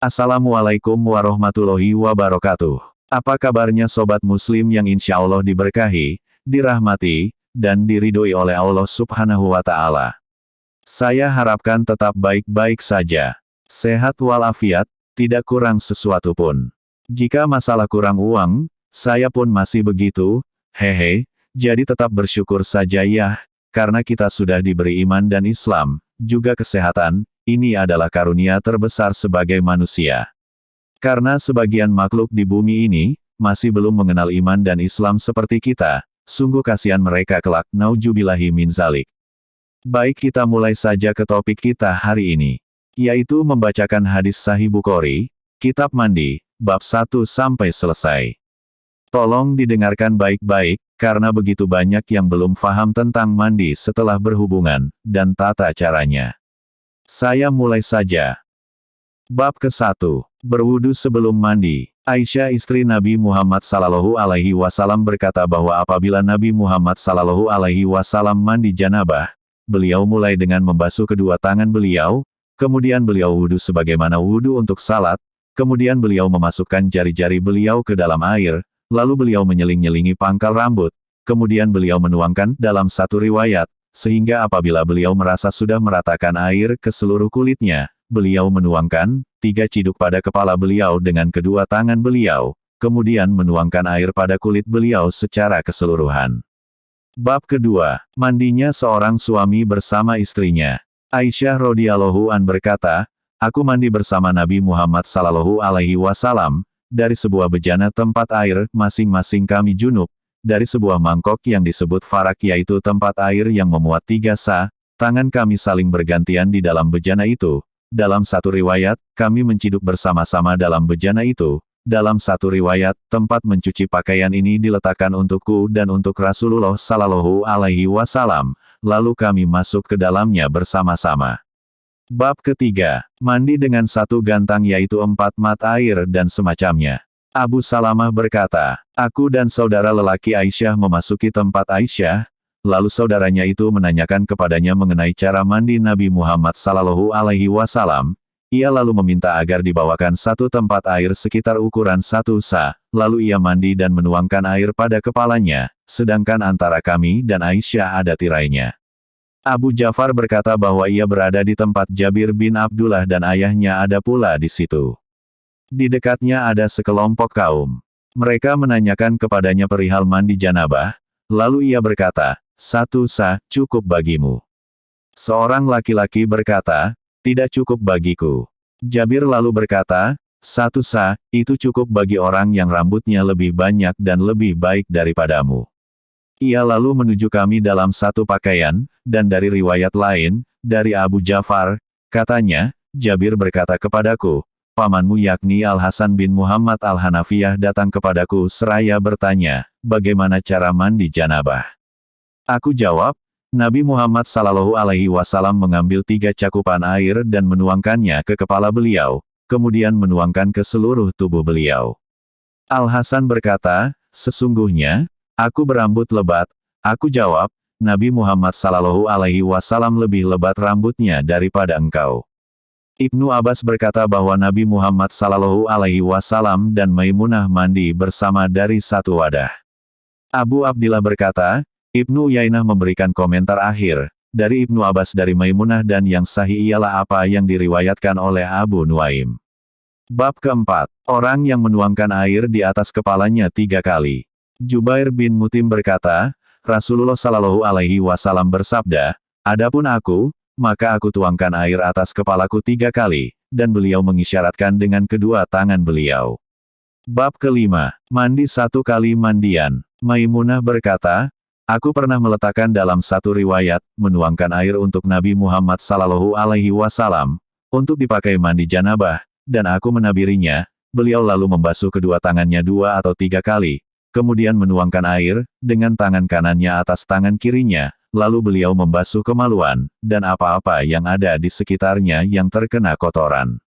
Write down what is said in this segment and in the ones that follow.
Assalamualaikum warahmatullahi wabarakatuh. Apa kabarnya sobat muslim yang insya Allah diberkahi, dirahmati, dan diridhoi oleh Allah subhanahu wa ta'ala. Saya harapkan tetap baik-baik saja. Sehat walafiat, tidak kurang sesuatu pun. Jika masalah kurang uang, saya pun masih begitu, hehe, jadi tetap bersyukur saja ya, karena kita sudah diberi iman dan Islam, juga kesehatan. Ini adalah karunia terbesar sebagai manusia. Karena sebagian makhluk di bumi ini, masih belum mengenal iman dan Islam seperti kita, sungguh kasihan mereka kelak, naujubillahi min zalik. Baik, kita mulai saja ke topik kita hari ini, yaitu membacakan hadis Sahih Bukhari, Kitab Mandi, bab 1 sampai selesai. Tolong didengarkan baik-baik, karena begitu banyak yang belum paham tentang mandi setelah berhubungan, dan tata caranya. Saya mulai saja. Bab ke-1. Berwudu sebelum mandi. Aisyah istri Nabi Muhammad sallallahu alaihi wasallam berkata bahwa apabila Nabi Muhammad sallallahu alaihi wasallam mandi janabah, beliau mulai dengan membasuh kedua tangan beliau, kemudian beliau wudu sebagaimana wudu untuk salat, kemudian beliau memasukkan jari-jari beliau ke dalam air, lalu beliau menyeling-nyelingi pangkal rambut, kemudian beliau menuangkan dalam satu riwayat, sehingga apabila beliau merasa sudah meratakan air ke seluruh kulitnya, beliau menuangkan 3 ciduk pada kepala beliau dengan kedua tangan beliau, kemudian menuangkan air pada kulit beliau secara keseluruhan. Bab kedua, mandinya seorang suami bersama istrinya. Aisyah radhiyallahu an berkata, aku mandi bersama Nabi Muhammad sallallahu alaihi wasallam, dari sebuah bejana tempat air, masing-masing kami junub, dari sebuah mangkok yang disebut farak yaitu tempat air yang memuat 3 sa, tangan kami saling bergantian di dalam bejana itu. Dalam satu riwayat, kami menciduk bersama-sama dalam bejana itu. Dalam satu riwayat, tempat mencuci pakaian ini diletakkan untukku dan untuk Rasulullah sallallahu alaihi wasallam, lalu kami masuk ke dalamnya bersama-sama. Bab ketiga, mandi dengan satu gantang yaitu 4 mat air dan semacamnya. Abu Salamah berkata, aku dan saudara lelaki Aisyah memasuki tempat Aisyah, lalu saudaranya itu menanyakan kepadanya mengenai cara mandi Nabi Muhammad sallallahu alaihi wasallam. Ia lalu meminta agar dibawakan satu tempat air sekitar ukuran 1 sa, lalu ia mandi dan menuangkan air pada kepalanya, sedangkan antara kami dan Aisyah ada tirainya. Abu Ja'far berkata bahwa ia berada di tempat Jabir bin Abdullah dan ayahnya ada pula di situ. Di dekatnya ada sekelompok kaum. Mereka menanyakan kepadanya perihal mandi janabah, lalu ia berkata, 1 sa, cukup bagimu. Seorang laki-laki berkata, tidak cukup bagiku. Jabir lalu berkata, 1 sa, itu cukup bagi orang yang rambutnya lebih banyak dan lebih baik daripadamu. Ia lalu menuju kami dalam satu pakaian, dan dari riwayat lain, dari Abu Ja'far, katanya, Jabir berkata kepadaku, pamanmu yakni Al-Hasan bin Muhammad Al-Hanafiyah datang kepadaku seraya bertanya, bagaimana cara mandi janabah? Aku jawab, Nabi Muhammad sallallahu alaihi wasallam mengambil 3 cakupan air dan menuangkannya ke kepala beliau, kemudian menuangkan ke seluruh tubuh beliau. Al-Hasan berkata, sesungguhnya, aku berambut lebat. Aku jawab, Nabi Muhammad sallallahu alaihi wasallam lebih lebat rambutnya daripada engkau. Ibnu Abbas berkata bahwa Nabi Muhammad sallallahu alaihi wasallam dan Maimunah mandi bersama dari satu wadah. Abu Abdillah berkata, Ibnu Uyainah memberikan komentar akhir, dari Ibnu Abbas dari Maimunah dan yang sahih ialah apa yang diriwayatkan oleh Abu Nuaim. Bab keempat, orang yang menuangkan air di atas kepalanya 3 kali. Jubair bin Mut'im berkata, Rasulullah sallallahu alaihi wasallam bersabda, adapun aku, maka aku tuangkan air atas kepalaku 3 kali, dan beliau mengisyaratkan dengan kedua tangan beliau. Bab kelima, mandi 1 kali mandian. Maimunah berkata, aku pernah meletakkan dalam satu riwayat, menuangkan air untuk Nabi Muhammad sallallahu alaihi wasallam, untuk dipakai mandi janabah, dan aku menabirinya, beliau lalu membasuh kedua tangannya 2 atau 3 kali, kemudian menuangkan air, dengan tangan kanannya atas tangan kirinya, lalu beliau membasuh kemaluan, dan apa-apa yang ada di sekitarnya yang terkena kotoran.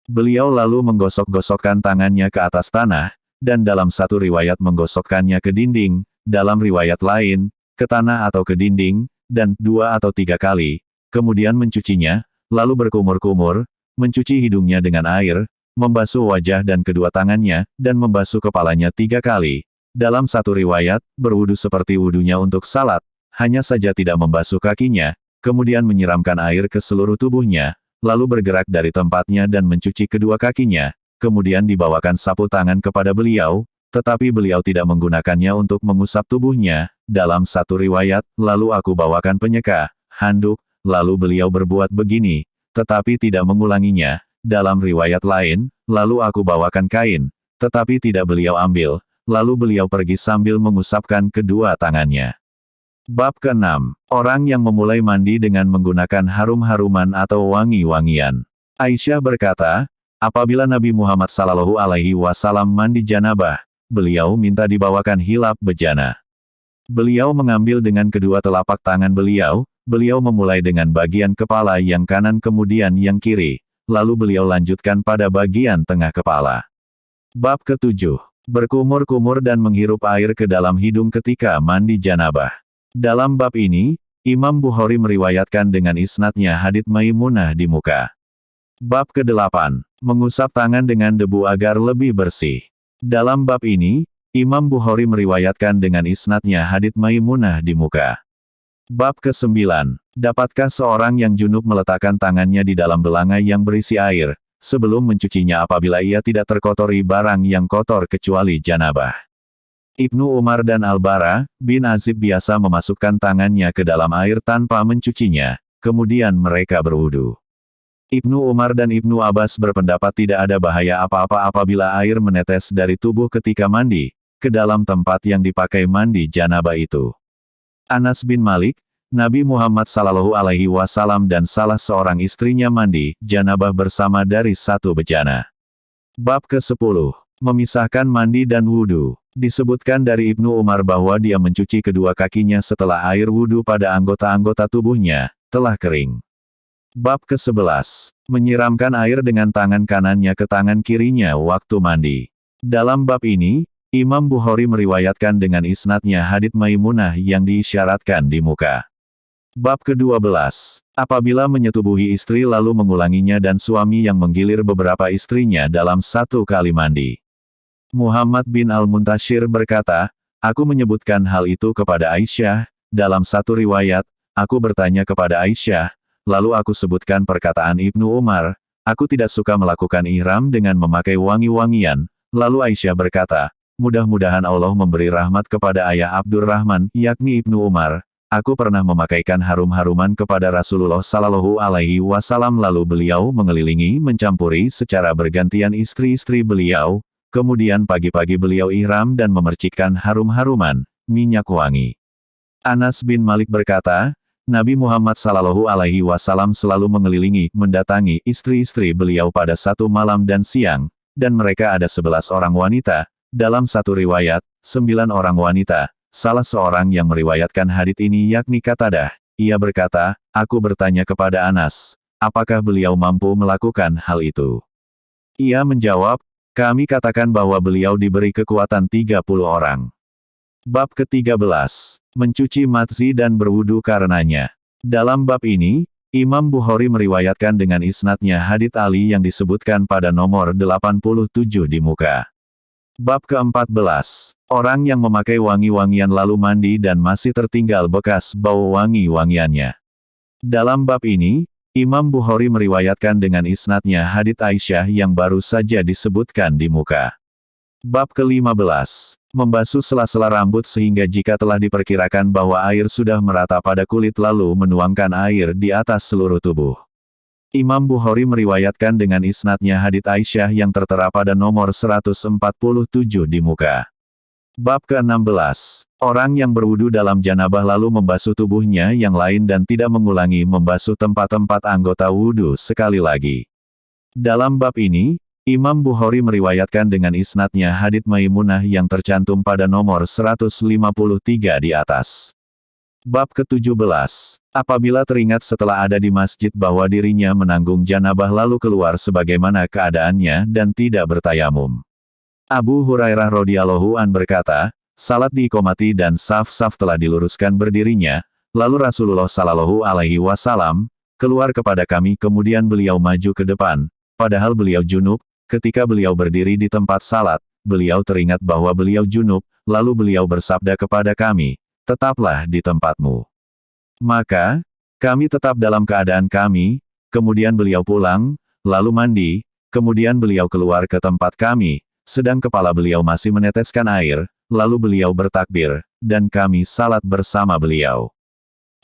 Beliau lalu menggosok-gosokkan tangannya ke atas tanah, dan dalam satu riwayat menggosokkannya ke dinding, dalam riwayat lain, ke tanah atau ke dinding, dan 2 atau 3 kali, kemudian mencucinya, lalu berkumur-kumur, mencuci hidungnya dengan air, membasuh wajah dan kedua tangannya, dan membasuh kepalanya 3 kali. Dalam satu riwayat, berwudu seperti wudunya untuk salat, hanya saja tidak membasuh kakinya, kemudian menyiramkan air ke seluruh tubuhnya, lalu bergerak dari tempatnya dan mencuci kedua kakinya, kemudian dibawakan sapu tangan kepada beliau, tetapi beliau tidak menggunakannya untuk mengusap tubuhnya. Dalam satu riwayat, lalu aku bawakan penyeka, handuk, lalu beliau berbuat begini, tetapi tidak mengulanginya. Dalam riwayat lain, lalu aku bawakan kain, tetapi tidak beliau ambil, lalu beliau pergi sambil mengusapkan kedua tangannya. Bab ke-6. Orang yang memulai mandi dengan menggunakan harum-haruman atau wangi-wangian. Aisyah berkata, apabila Nabi Muhammad SAW mandi janabah, beliau minta dibawakan hilap bejana. Beliau mengambil dengan kedua telapak tangan beliau memulai dengan bagian kepala yang kanan kemudian yang kiri, lalu beliau lanjutkan pada bagian tengah kepala. Bab ke-7. Berkumur-kumur dan menghirup air ke dalam hidung ketika mandi janabah. Dalam bab ini, Imam Bukhari meriwayatkan dengan isnadnya hadits Maimunah di muka. Bab ke-8. Mengusap tangan dengan debu agar lebih bersih. Dalam bab ini, Imam Bukhari meriwayatkan dengan isnadnya hadits Maimunah di muka. Bab ke-9. Dapatkah seorang yang junub meletakkan tangannya di dalam belanga yang berisi air, sebelum mencucinya apabila ia tidak terkotori barang yang kotor kecuali janabah? Ibnu Umar dan Al-Bara bin Azib biasa memasukkan tangannya ke dalam air tanpa mencucinya, kemudian mereka berwudu. Ibnu Umar dan Ibnu Abbas berpendapat tidak ada bahaya apa-apa apabila air menetes dari tubuh ketika mandi, ke dalam tempat yang dipakai mandi janabah itu. Anas bin Malik, Nabi Muhammad SAW dan salah seorang istrinya mandi janabah bersama dari satu bejana. Bab ke-10. Memisahkan mandi dan wudu. Disebutkan dari Ibnu Umar bahwa dia mencuci kedua kakinya setelah air wudu pada anggota-anggota tubuhnya telah kering. Bab ke-11. Menyiramkan air dengan tangan kanannya ke tangan kirinya waktu mandi. Dalam bab ini, Imam Bukhari meriwayatkan dengan isnadnya hadits Maimunah yang diisyaratkan di muka. Bab ke-12. Apabila menyetubuhi istri lalu mengulanginya dan suami yang menggilir beberapa istrinya dalam satu kali mandi. Muhammad bin Al-Muntashir berkata, aku menyebutkan hal itu kepada Aisyah, dalam satu riwayat, aku bertanya kepada Aisyah, lalu aku sebutkan perkataan Ibnu Umar, aku tidak suka melakukan ihram dengan memakai wangi-wangian, lalu Aisyah berkata, mudah-mudahan Allah memberi rahmat kepada ayah Abdurrahman, yakni Ibnu Umar. Aku pernah memakaikan harum-haruman kepada Rasulullah Sallallahu Alaihi Wasallam lalu beliau mengelilingi mencampuri secara bergantian istri-istri beliau, kemudian pagi-pagi beliau ihram dan memercikkan harum-haruman, minyak wangi. Anas bin Malik berkata, Nabi Muhammad Sallallahu Alaihi Wasallam selalu mengelilingi, mendatangi istri-istri beliau pada satu malam dan siang, dan mereka ada 11 orang wanita. Dalam satu riwayat, 9 orang wanita, salah seorang yang meriwayatkan hadits ini yakni Qatadah, ia berkata, aku bertanya kepada Anas, apakah beliau mampu melakukan hal itu? Ia menjawab, kami katakan bahwa beliau diberi kekuatan 30 orang. Bab ke-13. Mencuci madzi dan berwudu karenanya. Dalam bab ini, Imam Bukhari meriwayatkan dengan isnadnya hadits Ali yang disebutkan pada nomor 87 di muka. Bab ke-14. Orang yang memakai wangi-wangian lalu mandi dan masih tertinggal bekas bau wangi-wangiannya. Dalam bab ini, Imam Bukhari meriwayatkan dengan isnadnya hadits Aisyah yang baru saja disebutkan di muka. Bab ke-15. Membasuh sela-sela rambut sehingga jika telah diperkirakan bahwa air sudah merata pada kulit lalu menuangkan air di atas seluruh tubuh. Imam Bukhari meriwayatkan dengan isnadnya hadits Aisyah yang tertera pada nomor 147 di muka. Bab ke-16. Orang yang berwudu dalam janabah lalu membasuh tubuhnya yang lain dan tidak mengulangi membasuh tempat-tempat anggota wudu sekali lagi. Dalam bab ini, Imam Bukhari meriwayatkan dengan isnadnya hadits Maimunah yang tercantum pada nomor 153 di atas. Bab ke-17. Apabila teringat setelah ada di masjid bahwa dirinya menanggung janabah lalu keluar sebagaimana keadaannya dan tidak bertayamum. Abu Hurairah radhiyallahu an berkata, salat diiqomati dan saf-saf telah diluruskan berdirinya, lalu Rasulullah Sallallahu Alaihi Wasallam keluar kepada kami kemudian beliau maju ke depan, padahal beliau junub, ketika beliau berdiri di tempat salat, beliau teringat bahwa beliau junub, lalu beliau bersabda kepada kami, tetaplah di tempatmu. Maka, kami tetap dalam keadaan kami, kemudian beliau pulang, lalu mandi, kemudian beliau keluar ke tempat kami, sedang kepala beliau masih meneteskan air, lalu beliau bertakbir, dan kami salat bersama beliau.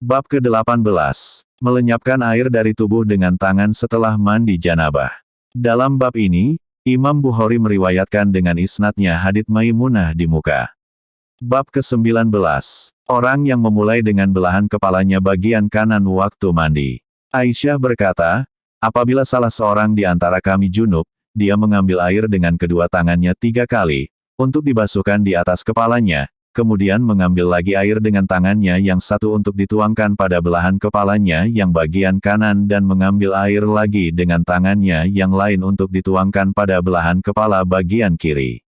Bab ke-18. Melenyapkan air dari tubuh dengan tangan setelah mandi janabah. Dalam bab ini, Imam Bukhari meriwayatkan dengan isnadnya hadits Maimunah di muka. Bab ke-19. Orang yang memulai dengan belahan kepalanya bagian kanan waktu mandi. Aisyah berkata, apabila salah seorang di antara kami junub, dia mengambil air dengan kedua tangannya 3 kali, untuk dibasuhkan di atas kepalanya, kemudian mengambil lagi air dengan tangannya yang satu untuk dituangkan pada belahan kepalanya yang bagian kanan dan mengambil air lagi dengan tangannya yang lain untuk dituangkan pada belahan kepala bagian kiri.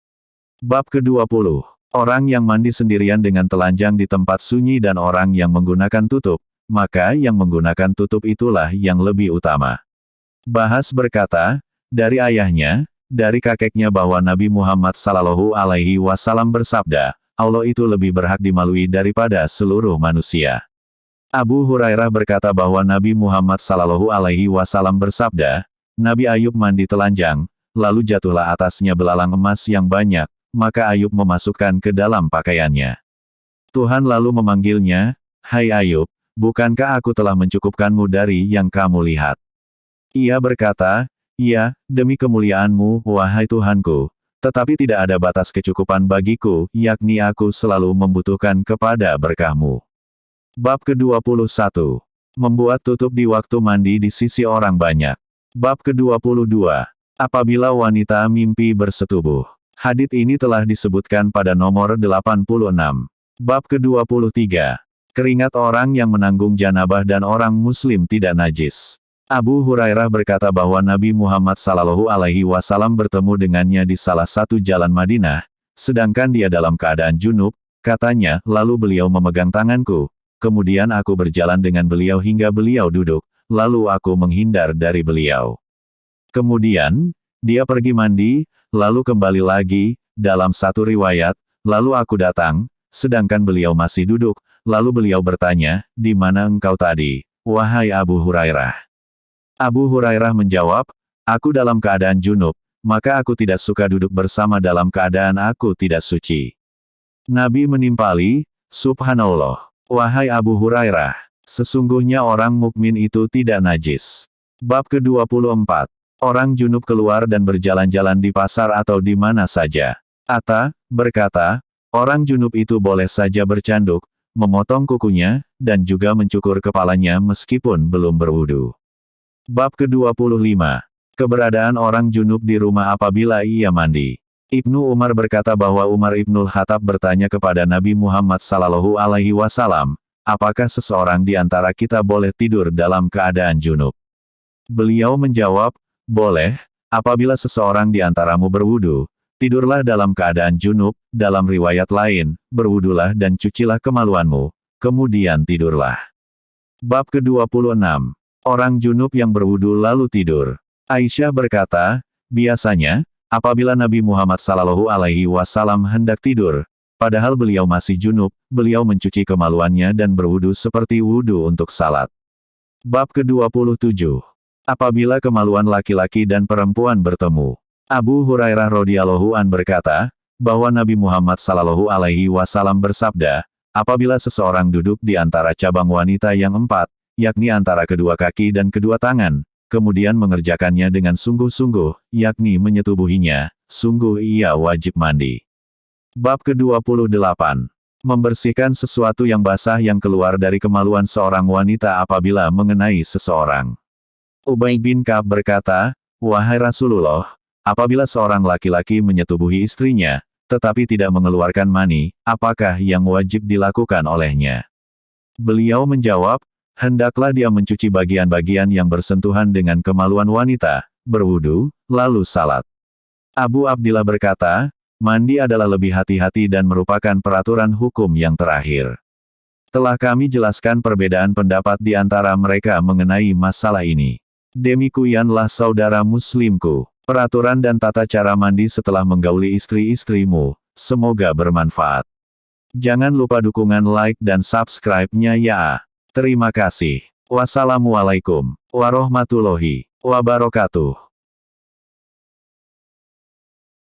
Bab ke-20. Orang yang mandi sendirian dengan telanjang di tempat sunyi dan orang yang menggunakan tutup, maka yang menggunakan tutup itulah yang lebih utama. Bahas berkata, dari ayahnya, dari kakeknya bahwa Nabi Muhammad SAW bersabda, Allah itu lebih berhak dimalui daripada seluruh manusia. Abu Hurairah berkata bahwa Nabi Muhammad SAW bersabda, Nabi Ayub mandi telanjang, lalu jatuhlah atasnya belalang emas yang banyak, maka Ayub memasukkan ke dalam pakaiannya. Tuhan lalu memanggilnya, Hai Ayub, bukankah aku telah mencukupkanmu dari yang kamu lihat? Ia berkata, iya, demi kemuliaanmu, wahai Tuhanku. Tetapi tidak ada batas kecukupan bagiku, yakni aku selalu membutuhkan kepada berkah-Mu. Bab ke-21. Membuat tutup di waktu mandi di sisi orang banyak. Bab ke-22. Apabila wanita mimpi bersetubuh. Hadits ini telah disebutkan pada nomor 86. Bab ke-23. Keringat orang yang menanggung janabah dan orang muslim tidak najis. Abu Hurairah berkata bahwa Nabi Muhammad SAW bertemu dengannya di salah satu jalan Madinah, sedangkan dia dalam keadaan junub, katanya, lalu beliau memegang tanganku, kemudian aku berjalan dengan beliau hingga beliau duduk, lalu aku menghindar dari beliau. Kemudian, dia pergi mandi, lalu kembali lagi, dalam satu riwayat, lalu aku datang, sedangkan beliau masih duduk, lalu beliau bertanya, di mana engkau tadi, wahai Abu Hurairah? Abu Hurairah menjawab, aku dalam keadaan junub, maka aku tidak suka duduk bersama dalam keadaan aku tidak suci. Nabi menimpali, Subhanallah, wahai Abu Hurairah, sesungguhnya orang mukmin itu tidak najis. Bab ke-24. Orang junub keluar dan berjalan-jalan di pasar atau di mana saja. Atta berkata, orang junub itu boleh saja bercanduk, memotong kukunya, dan juga mencukur kepalanya meskipun belum berwudu. Bab ke-25. Keberadaan orang junub di rumah apabila ia mandi. Ibnu Umar berkata bahwa Umar Ibnul Khattab bertanya kepada Nabi Muhammad SAW, apakah seseorang di antara kita boleh tidur dalam keadaan junub? Beliau menjawab, boleh, apabila seseorang di antaramu berwudu, tidurlah dalam keadaan junub, dalam riwayat lain, berwudulah dan cucilah kemaluanmu, kemudian tidurlah. Bab ke-26. Orang junub yang berwudu lalu tidur. Aisyah berkata, biasanya, apabila Nabi Muhammad SAW hendak tidur, padahal beliau masih junub, beliau mencuci kemaluannya dan berwudu seperti wudu untuk salat. Bab ke-27. Apabila kemaluan laki-laki dan perempuan bertemu. Abu Hurairah radhiyallahu an berkata, bahwa Nabi Muhammad SAW bersabda, apabila seseorang duduk di antara cabang wanita yang 4, yakni antara kedua kaki dan kedua tangan, kemudian mengerjakannya dengan sungguh-sungguh, yakni menyetubuhinya, sungguh ia wajib mandi. Bab ke-28. Membersihkan sesuatu yang basah yang keluar dari kemaluan seorang wanita apabila mengenai seseorang. Ubay bin Ka'ab berkata, wahai Rasulullah, apabila seorang laki-laki menyetubuhi istrinya, tetapi tidak mengeluarkan mani, apakah yang wajib dilakukan olehnya? Beliau menjawab, hendaklah dia mencuci bagian-bagian yang bersentuhan dengan kemaluan wanita, berwudu, lalu salat. Abu Abdillah berkata, mandi adalah lebih hati-hati dan merupakan peraturan hukum yang terakhir. Telah kami jelaskan perbedaan pendapat di antara mereka mengenai masalah ini. Demikianlah saudara muslimku, Peraturan dan tata cara mandi setelah menggauli istri-istrimu, semoga bermanfaat. Jangan lupa dukungan like dan subscribe-nya ya. Terima kasih. Wassalamualaikum warahmatullahi wabarakatuh.